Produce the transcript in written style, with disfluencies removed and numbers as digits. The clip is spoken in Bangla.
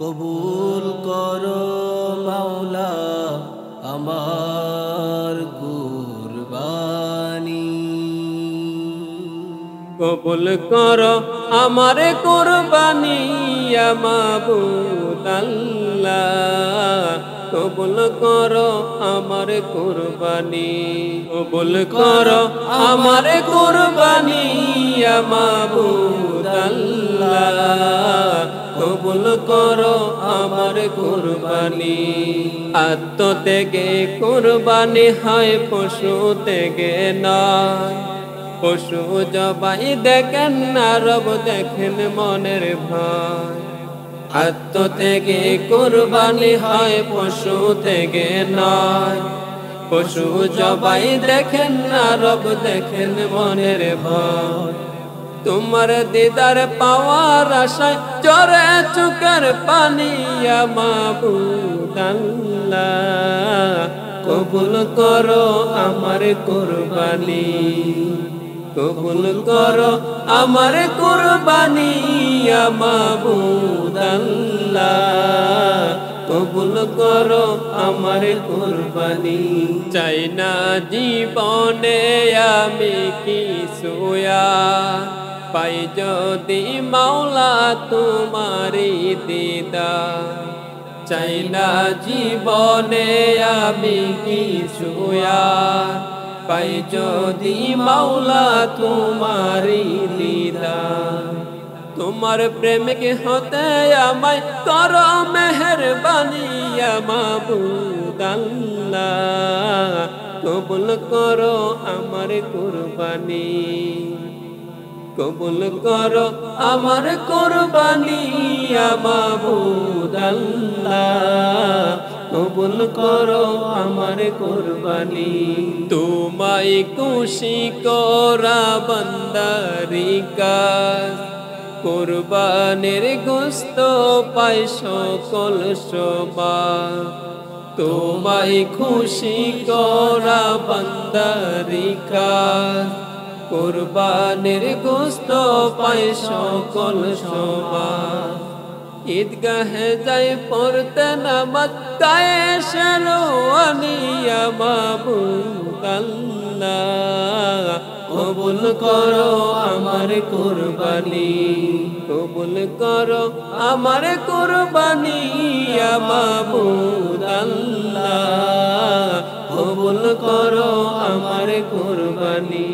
কবুল করো মাওলা আমার কুরবানি। কবুল করো আমার কুরবানি ইয়া মাবুদ আল্লাহ, কবুল করো আমার কুরবানি, কবুল করো আমার কুরবানি ইয়া মাবুদ আল্লাহ, কবুল করো আমার কুরবানি। আত্মত্যাগে কুরবানি হয়, পশু ত্যাগে নয়। পশু জবাই দেখেন না, রব দেখেন মনের ভয়। আত্মত্যাগে কুরবানি হয়, পশু ত্যাগে নয়। পশু জবাই দেখেন না, রব দেখেন মনের ভয়। তোমার দিদার পাওয়ার আশায় ঝরে চোখের পানি ইয়া মাবুদ আল্লাহ, কবুল করো আমার কুরবানি, কবুল করো আমার কুরবানি ইয়া মাবুদ আল্লাহ, কবুল করো আমার কুরবানি। চাই না জীবনে আমি কিছু পাই যদি মাওলা তোমারি দিদার। চাই না জীবনে আমি কিছু পাই যদি মাওলা তোমারি দিদার। তোমার প্রেমিক হতে আমায় করো মেহেরবানি ইয়া মাবুদ আল্লাহ, কবুল করো আমার কুরবানি, কবুল করো আমার কুরবানি ইয়া মাবুদ আল্লাহ, কবুল করো আমার কুরবানি। তোমায় খুশি করা বান্দারি কাজ, কুরবানির গোশত পায় সকল শোভা। তোমায় খুশি করা বান্দারি কাজ, কুরবানির গোশত পায় সকল শোভা। ঈদগাহে যাই পড়তে নামাজ, গায়ে শেরওয়ানি ইয়া মাবুদ আল্লাহ, কবুল করো আমার কুরবানি, কবুল করো আমার কুরবানি ইয়া মাবুদ আল্লাহ, কবুল করো আমার কুরবানি।